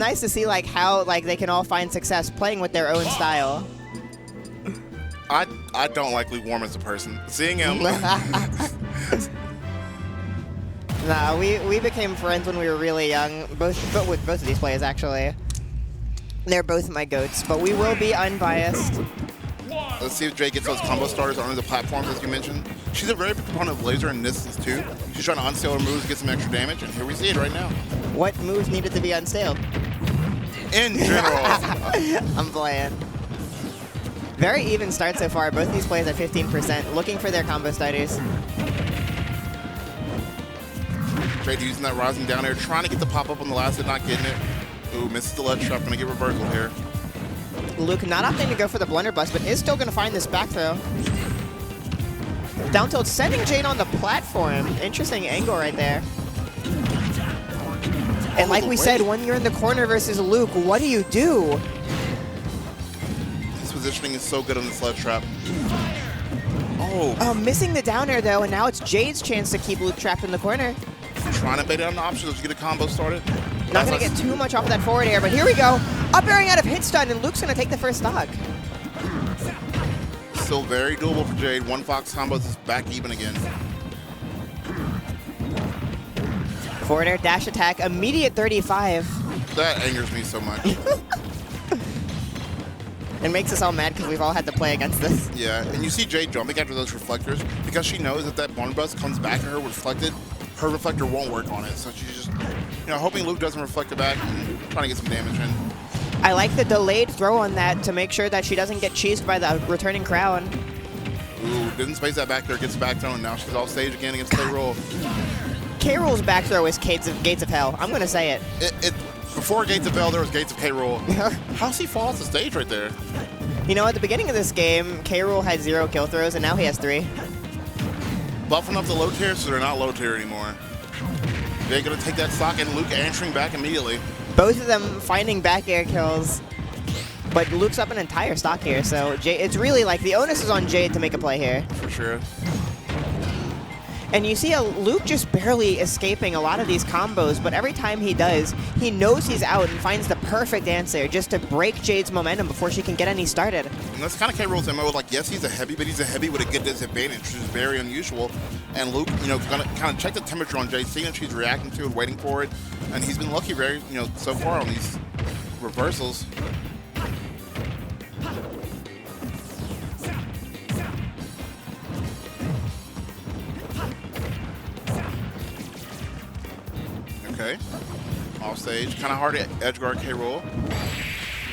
nice to see like how like they can all find success playing with their own style. I don't like Lukewarm as a person. Seeing him. Nah, we became friends when we were really young, with both of these players actually. They're both my goats, but we will be unbiased. Let's see if Jade gets those combo starters on the platforms, as you mentioned. She's a very big proponent of laser in this too. She's trying to unstale her moves, get some extra damage, and here we see it right now. What moves needed to be unstaled? In general. I'm playing. Very even start so far. Both these players at 15%, looking for their combo starters. Jade using that rising down air, trying to get the pop-up on the last hit, not getting it. Ooh, misses the ledge trap, gonna get reversal here. Luke not opting to go for the blunderbuss, but is still gonna find this back throw. Down tilt, sending Jade on the platform. Interesting angle right there. And like we said, when you're in the corner versus Luke, what do you do? His positioning is so good on this ledge trap. Oh. Missing the down air though, and now it's Jade's chance to keep Luke trapped in the corner. Trying to bait out an option to get a combo started. Not going to get too much off of that forward air, but here we go. Up airing out of hit stun, and Luke's going to take the first stock. Still very doable for Jade. One Fox combos is back even again. Forward air dash attack, immediate 35. That angers me so much. It makes us all mad because we've all had to play against this. Yeah, and you see Jade jumping after those reflectors because she knows that that blunderbuss comes back at her reflected. Her reflector won't work on it, so she's just, hoping Luke doesn't reflect it back and trying to get some damage in. I like the delayed throw on that to make sure that she doesn't get cheesed by the returning crown. Ooh, didn't space that back there, gets back throw, and now she's off stage again against K-Rool. K-Rool's back throw is Gates of Hell. I'm going to say it. Before Gates of Hell, there was Gates of K-Rool. How's he fall off the stage right there? At the beginning of this game, K-Rool had 0 kill throws, and now he has 3. Buffing up the low tier, so they're not low tier anymore. They're going to take that stock, and Luke answering back immediately. Both of them finding back air kills, but Luke's up an entire stock here, so it's really like the onus is on Jade to make a play here. For sure. And you see Luke just barely escaping a lot of these combos, but every time he does, he knows he's out and finds the perfect answer just to break Jade's momentum before she can get any started. And that's kind of K-Rool's MO. Like, yes, he's a heavy, but he's a heavy with a good disadvantage, which is very unusual. And Luke, gonna kind of check the temperature on Jade, seeing if she's reacting to it, waiting for it. And he's been lucky very, so far on these reversals. Okay, off stage, kind of hard to edge guard K-Rool.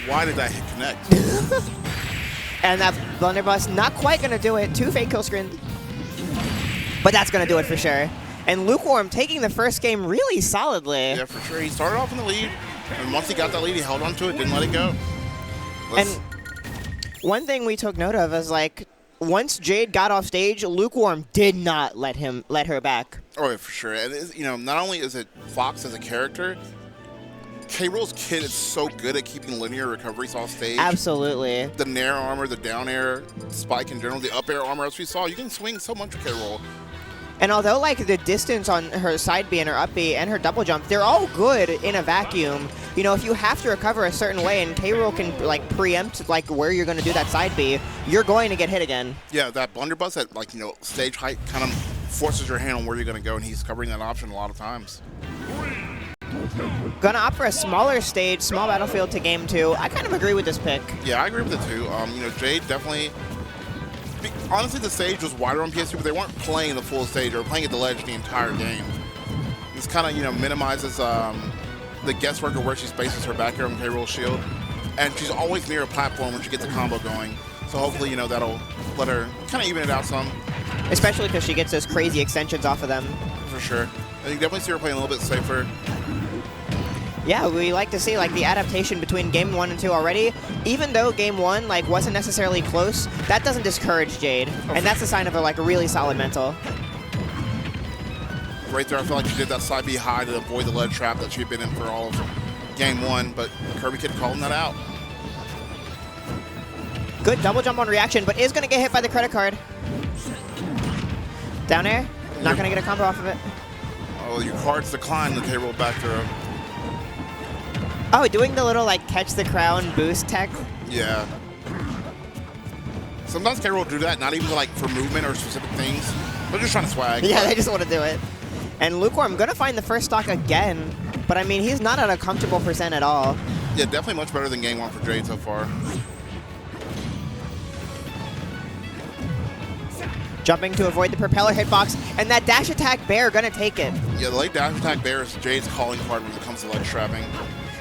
Why did that hit connect? And that blunderbuss not quite gonna do it. 2 fake kill screens, but that's gonna do it for sure. And Lukewarm taking the first game really solidly. Yeah, for sure. He started off in the lead, and once he got that lead, he held on to it, didn't let it go. And one thing we took note of is like, once Jade got off stage, Lukewarm did not let her back. Oh, yeah, for sure. And not only is it Fox as a character, K-Rool's kit is so good at keeping linear recoveries off stage. Absolutely. The nair armor, the down air spike in general, the up air armor, as we saw, you can swing so much with K-Rool. And although like the distance on her side B and her up B and her double jump, they're all good in a vacuum. If you have to recover a certain way and K-Rool can like preempt like where you're going to do that side B, you're going to get hit again. Yeah, that blunderbuss at like stage height kind of forces your hand on where you're going to go, and he's covering that option a lot of times. Gonna opt for a smaller stage, small battlefield to game 2. I kind of agree with this pick. Yeah, I agree with it too. Jade definitely. Honestly, the stage was wider on PS2, but they weren't playing the full stage. They were playing at the ledge the entire game. This kind of, minimizes the guesswork of where she spaces her back air on K-Rool's shield. And she's always near a platform when she gets a combo going. So hopefully, that'll let her kind of even it out some. Especially because she gets those crazy extensions off of them. For sure. And you definitely see her playing a little bit safer. Yeah, we like to see like the adaptation between game 1 and 2 already. Even though game 1 like wasn't necessarily close, that doesn't discourage Jade, and that's a sign of a really solid mental. Right there, I feel like she did that side B high to avoid the ledge trap that she'd been in for all of game 1, but Kirby Kid calling that out. Good double jump on reaction, but is going to get hit by the credit card. Down air, not going to get a combo off of it. Oh, your cards decline the K-Rool back throw. Oh, doing the little, like, catch the crown boost tech? Yeah. Sometimes K-Rool will do that, not even like for movement or specific things. They're just trying to swag. Yeah, they just want to do it. And Lukewarm going to find the first stock again, but I mean, he's not at a comfortable percent at all. Yeah, definitely much better than game one for Jade so far. Jumping to avoid the propeller hitbox, and that dash attack bear going to take it. Yeah, the late dash attack bear is Jade's calling card when it comes to ledge trapping.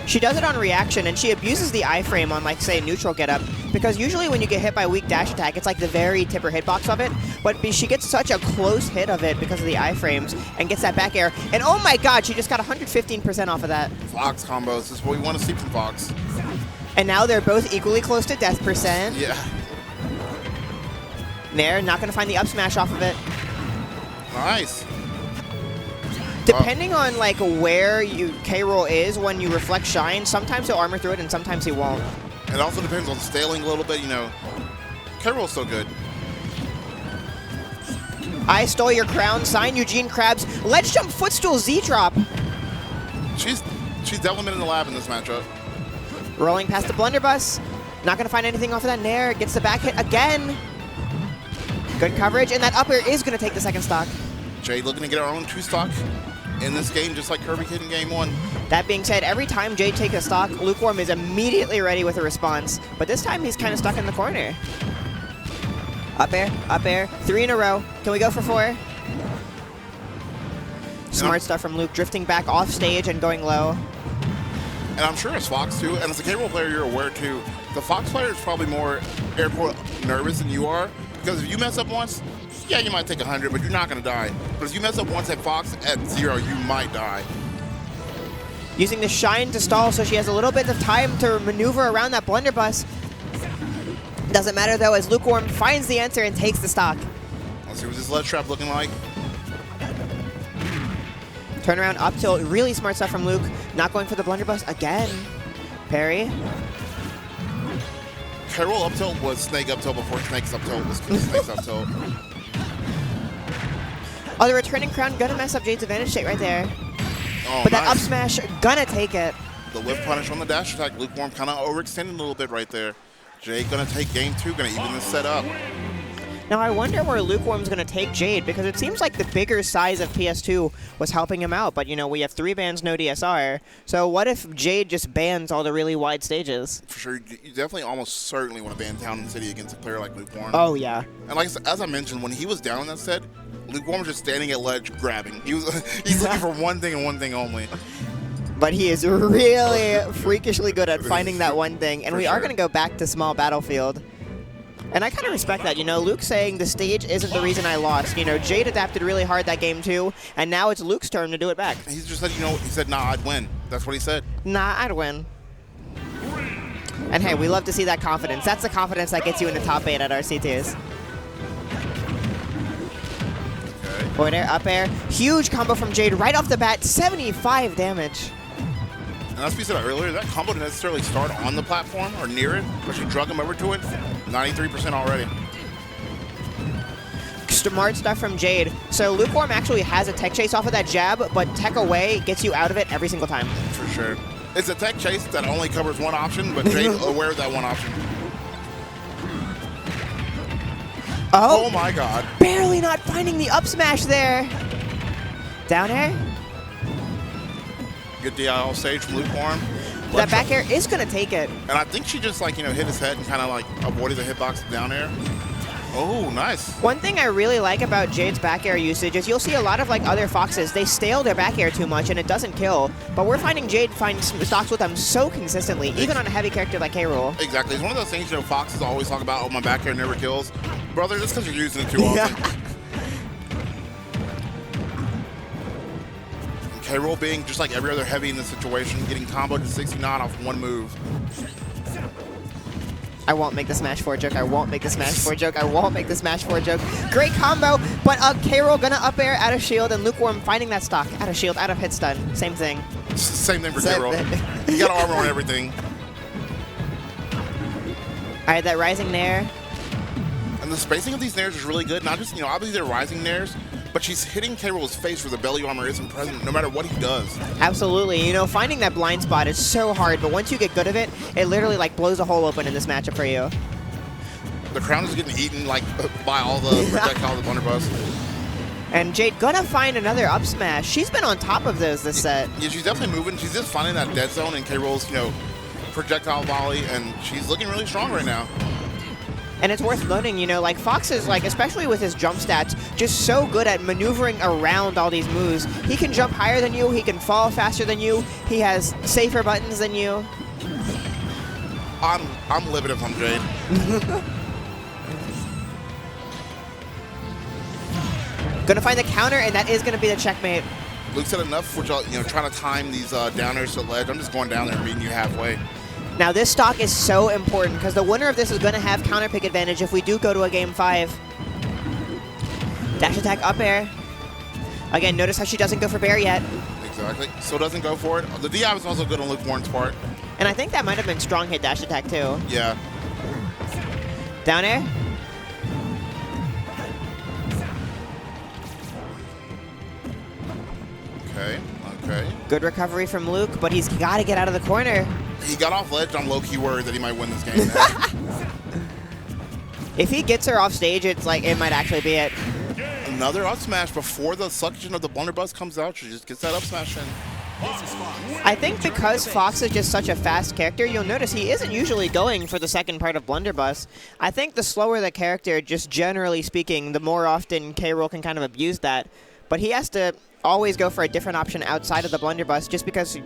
She does it on reaction, and she abuses the iframe on, like, say, neutral getup, because usually when you get hit by a weak dash attack, it's like the very tipper hitbox of it, but she gets such a close hit of it because of the iframes, and gets that back air, and oh my god, she just got 115% off of that. Fox combos, this is what we want to see from Fox. And now they're both equally close to death percent. Yeah. Nair not going to find the up smash off of it. Nice. Depending on like where K-Rool is when you reflect shine, sometimes he'll armor through it and sometimes he won't. It also depends on staling a little bit, you know. K-Rool's so good. I stole your crown, sign Eugene Krabs, ledge jump footstool Z-drop. She's definitely been in the lab in this matchup. Rolling past the blunderbuss, not gonna find anything off of that Nair, gets the back hit again. Good coverage, and that up air is gonna take the second stock. Jade looking to get her own 2-stock in this game, just like Kirby Kid in game 1. That being said, every time Jade takes a stock, Lukewarm is immediately ready with a response. But this time, he's kind of stuck in the corner. Up air, 3 in a row. Can we go for 4? Smart stuff from Luke, drifting back off stage and going low. And I'm sure as Fox, too, and as a K-Rool player, you're aware, too, the Fox player is probably more airport nervous than you are. Because if you mess up once, yeah, you might take 100, but you're not going to die. But if you mess up once at Fox at 0, you might die. Using the shine to stall, so she has a little bit of time to maneuver around that blunderbuss. Doesn't matter, though, as Lukewarm finds the answer and takes the stock. Let's see what this ledge trap looking like. Turnaround up tilt, really smart stuff from Luke. Not going for the blunderbuss again. Parry. K-Rool up tilt was snake up tilt before snake's up tilt was snake's up tilt. Oh, the returning crown gonna mess up Jade's advantage state right there. Oh, but nice. that up smash gonna take it. The whiff punish on the dash attack. Lukewarm kind of overextended a little bit right there. Jade gonna take game 2, gonna even this set up. Now I wonder where Lukewarm's gonna take Jade, because it seems like the bigger size of PS2 was helping him out, but you know, we have 3 bans, no DSR. So what if Jade just bans all the really wide stages? For sure, you definitely almost certainly want to ban Town and City against a player like Lukewarm. Oh yeah. And like as I mentioned, when he was down in that set, Lukewarm was just standing at ledge grabbing. He's looking for one thing and one thing only. But he is really freakishly good at finding that one thing, and we are gonna go back to small battlefield. And I kind of respect that, you know, Luke saying the stage isn't the reason I lost. You know, Jade adapted really hard that game too, and now it's Luke's turn to do it back. He's just said, you know, he said, nah, I'd win. That's what he said. Nah, I'd win. And hey, we love to see that confidence. That's the confidence that gets you in the top 8 at RCTs. Okay. Forward air, up air. Huge combo from Jade right off the bat, 75 damage. And as we said earlier, that combo didn't necessarily start on the platform or near it, but she drug him over to it. 93% already. Smart stuff from Jade. So Lukewarm actually has a tech chase off of that jab, but tech away gets you out of it every single time. For sure. It's a tech chase that only covers one option, but Jade's aware of that one option. Oh my god. Barely not finding the up smash there. Down air. Good DI stage from Lukewarm. That back air is going to take it. And I think she just, like, you know, hit his head and kind of, like, avoided the hitbox down air. Oh, nice. One thing I really like about Jade's back air usage is you'll see a lot of, like, other Foxes, they stale their back air too much and it doesn't kill. But we're finding Jade find stocks with them so consistently, even on a heavy character like K-Rool. Exactly. It's one of those things, you know, Foxes always talk about, oh, my back air never kills. Brother, just because you're using it too often. K-Rool being just like every other heavy in this situation, getting comboed to 69 off one move. I won't make the Smash 4 joke. I won't make the Smash 4 joke. I won't make the Smash 4 joke. Great combo, but K-Rool gonna up air out of shield, and Lukewarm finding that stock. Out of shield, out of hit stun. Same thing. Same thing for K-Rool. You got armor on everything. All right, that rising nair. And the spacing of these nairs is really good. Not just, you know, obviously they're rising nairs, but she's hitting K-Rool's face where the belly armor isn't present no matter what he does. Absolutely. You know, finding that blind spot is so hard, but once you get good at it, it literally like blows a hole open in this matchup for you. The crown is getting eaten like by all the projectiles of the blunderbuss. And Jade gonna find another up smash. She's been on top of those this set. Yeah, she's definitely moving. She's just finding that dead zone in K-Rool's, you know, projectile volley, and she's looking really strong right now. And it's worth noting, you know, like Fox is like, especially with his jump stats, just so good at maneuvering around all these moves. He can jump higher than you, he can fall faster than you, he has safer buttons than you. I'm livid if I'm Jade. Gonna find the counter, and that is gonna be the checkmate. Luke said enough, which you know, trying to time these downers to the ledge. I'm just going down there and meeting you halfway. Now this stock is so important because the winner of this is going to have counter pick advantage if we do go to a game 5. Dash attack up air. Again, notice how she doesn't go for bear yet. Exactly. Still doesn't go for it. The DI was also good on Lukewarm's part. And I think that might have been strong hit dash attack too. Yeah. Down air. Okay. Okay. Good recovery from Luke, but he's got to get out of the corner. He got off ledge. I'm low-key worried that he might win this game. If he gets her off stage, it's like it might actually be it. Another up smash before the suction of the blunderbuss comes out. She just gets that up smash in. I think because Fox is just such a fast character, you'll notice he isn't usually going for the second part of blunderbuss. I think the slower the character, just generally speaking, the more often K-Rool can kind of abuse that. But he has to always go for a different option outside of the blunderbuss just because,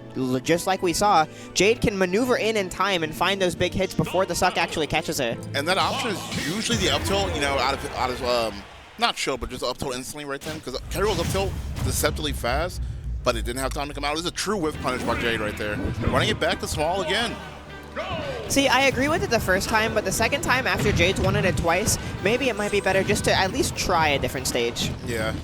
just like we saw, Jade can maneuver in time and find those big hits before the suck actually catches her. And that option is usually the up tilt, you know, out of not chill, but just up tilt instantly right then, because K-Rool's up tilt deceptively fast, but it didn't have time to come out. It was a true whiff punish by Jade right there. Running it back to small again. See, I agree with it the first time, but the second time after Jade's won it twice, maybe it might be better just to at least try a different stage. Yeah.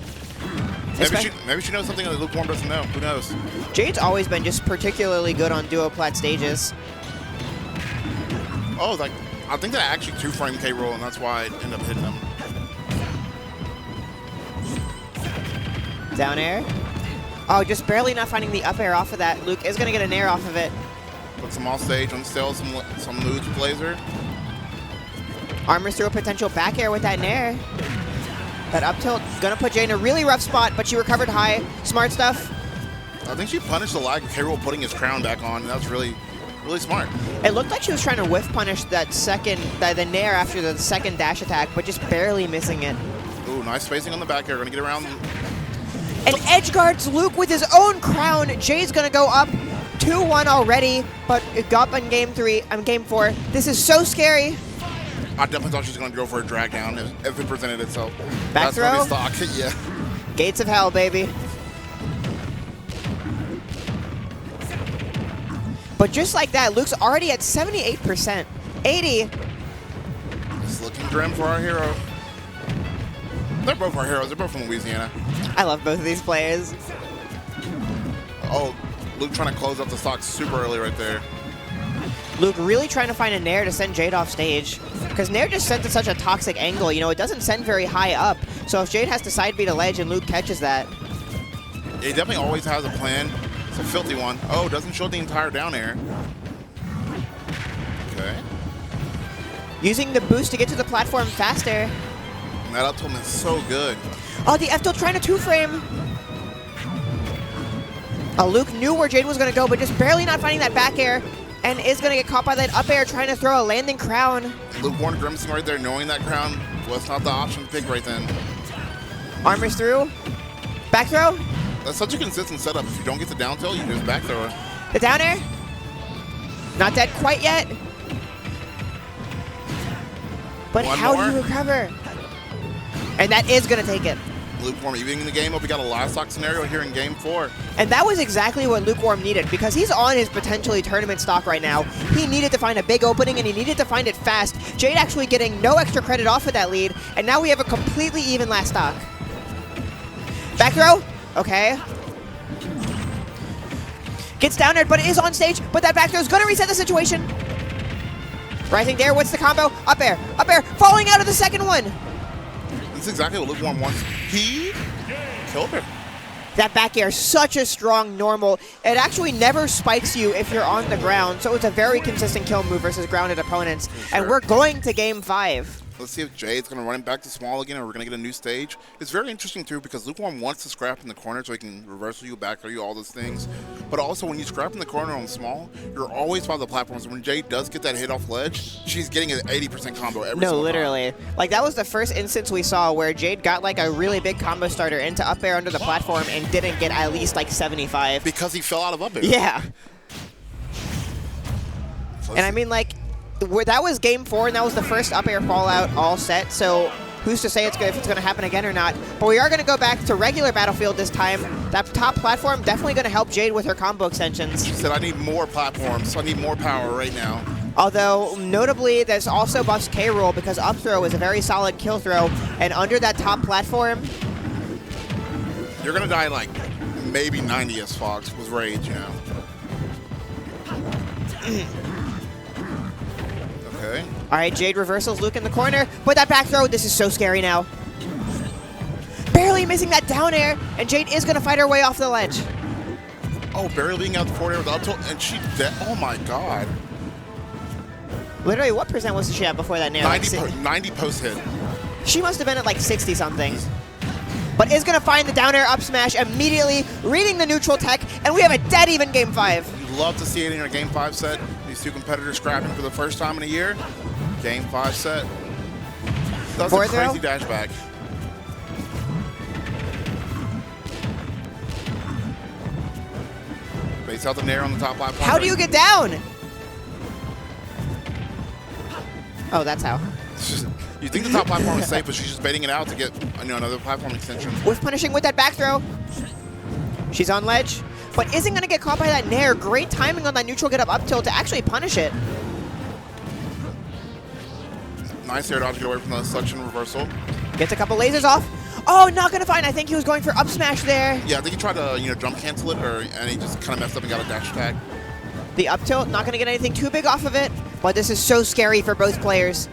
Maybe she knows something that Lukewarm doesn't know. Who knows? Jade's always been just particularly good on duo plat stages. Oh, like I think that actually two-frame K-Rool, and that's why I ended up hitting him. Down air. Oh, just barely not finding the up air off of that. Luke is going to get an air off of it. Put some off stage, unstill some moves with Laser. Armors through a potential back air with that nair. That up tilt gonna put Jade in a really rough spot, but she recovered high. Smart stuff. I think she punished the lag of K-Rool putting his crown back on, and that was really, really smart. It looked like she was trying to whiff punish that the nair after the second dash attack, but just barely missing it. Ooh, nice spacing on the back air. Gonna get around. And edge guards Luke with his own crown. Jade's gonna go up 2-1 already, but it got in game 4. This is so scary. I definitely thought she was going to go for a drag down if it presented itself. Back throw? That's stock. Yeah. Gates of hell, baby. But just like that, Luke's already at 78%. 80. It's looking grim for our hero. They're both our heroes. They're both from Louisiana. I love both of these players. Oh, Luke trying to close up the stock super early right there. Luke really trying to find a nair to send Jade off stage. Because nair just sent at such a toxic angle. You know, it doesn't send very high up. So if Jade has to side beat a ledge and Luke catches that. He definitely always has a plan. It's a filthy one. Oh, doesn't show the entire down air. Okay. Using the boost to get to the platform faster. And that up tilt is so good. Oh, the F tilt trying to two-frame. Luke knew where Jade was going to go, but just barely not finding that back air. And is going to get caught by that up air trying to throw a landing crown. Lukewarm grimacing right there, knowing that crown was not the option to pick right then. Armors through. Back throw. That's such a consistent setup. If you don't get the down tilt, you just back throw it. The down air. Not dead quite yet. But how do you recover? And that is going to take it. Lukewarm evening the game up. We got a last stock scenario here in game 4. And that was exactly what Lukewarm needed because he's on his potentially tournament stock right now. He needed to find a big opening and he needed to find it fast. Jade actually getting no extra credit off of that lead. And now we have a completely even last stock. Back throw. Okay. Gets down there, but it is on stage. But that back throw is going to reset the situation. Rising there. What's the combo? Up air. Up air. Falling out of the second one. That's exactly what Lukewarm wants. He Killed her. That back air, such a strong normal. It actually never spikes you if you're on the ground, so it's a very consistent kill move versus grounded opponents. Sure. And we're going to game 5. Let's see if Jade's going to run it back to small again, or we're going to get a new stage. It's very interesting, too, because Lukewarm wants to scrap in the corner so he can reversal you, back you, all those things. But also, when you scrap in the corner on small, you're always by the platforms. When Jade does get that hit off ledge, she's getting an 80% combo every single literally. time. Like, that was the first instance we saw where Jade got, like, a really big combo starter into up air under the platform and didn't get at least, like, 75. Because he fell out of up air. Yeah. So and I mean, like, that was game 4, and that was the first up air fallout all set, so who's to say if it's going to happen again or not. But we are going to go back to regular Battlefield this time. That top platform definitely going to help Jade with her combo extensions. She said, I need more platforms, so I need more power right now. Although, notably, there's also buffs K-Rool because up throw is a very solid kill throw, and under that top platform... You're going to die like maybe 90 as Fox with Rage, you know. Okay. All right, Jade reversals Luke in the corner, but that back throw, this is so scary now. Barely missing that down air, and Jade is going to fight her way off the ledge. Oh, barely being out the forward air with up tilt, and she dead. Oh my god. Literally, what percent was she at before that nair? 90 post hit. She must have been at like 60 something. But is going to find the down air up smash immediately, reading the neutral tech, and we have a dead even game 5. You'd love to see it in your game 5 set. These two competitors scrapping for the first time in a year. Game 5 set. That's a crazy dash back. Base out the nair on the top platform. How do you get down? Oh, that's how. You think the top platform is safe, but she's just baiting it out to get another platform extension. With punishing with that back throw. She's on ledge, but isn't going to get caught by that nair. Great timing on that neutral get up tilt to actually punish it. Nice air dodge to get away from the suction reversal. Gets a couple lasers off. Oh, not going to find. I think he was going for up smash there. Yeah, I think he tried to jump cancel it, and he just kind of messed up and got a dash attack. The up tilt, not going to get anything too big off of it, but this is so scary for both players.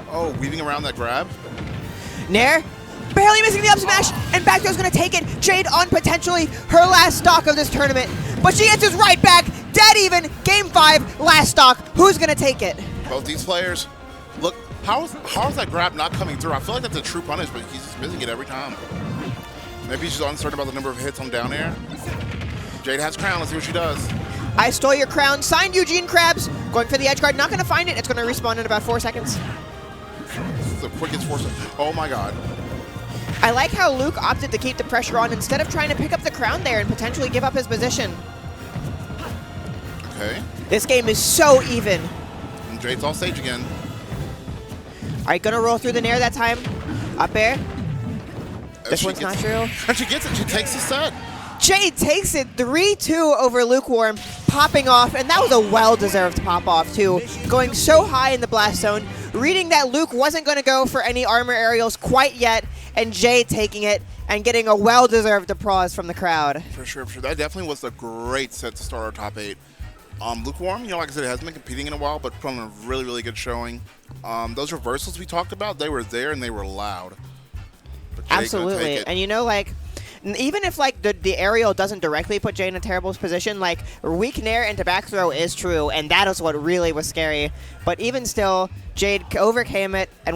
Oh, weaving around that grab. Nair, barely missing the up smash, and back throw's going to take it. Jade on potentially her last stock of this tournament, but she answers right back. Dead even, game 5, last stock. Who's going to take it? Both these players. Look, how is that grab not coming through? I feel like that's a true punish, but he's just missing it every time. Maybe he's just uncertain about the number of hits on down air. Jade has crown. Let's see what she does. I stole your crown. Signed Eugene Krabs. Going for the edge guard. Not going to find it. It's going to respawn in about 4 seconds. This is the quickest 4 seconds. Oh my god. I like how Luke opted to keep the pressure on instead of trying to pick up the crown there and potentially give up his position. Okay. This game is so even. And Jade's off stage again. All right, gonna roll through the nair that time. Up air. This one's not true. And she gets it. She takes the set. Jade takes it 3-2 over Lukewarm, popping off, and that was a well-deserved pop-off, too. Going so high in the blast zone, reading that Luke wasn't going to go for any armor aerials quite yet, and Jade taking it and getting a well-deserved applause from the crowd. For sure, for sure. That definitely was a great set to start our top 8. Lukewarm, like I said, hasn't been competing in a while, but put on a really, really good showing. Those reversals we talked about, they were there and they were loud. Absolutely. And even if the aerial doesn't directly put Jade in a terrible position, weak nair into back throw is true, and that is what really was scary. But even still, Jade overcame it and was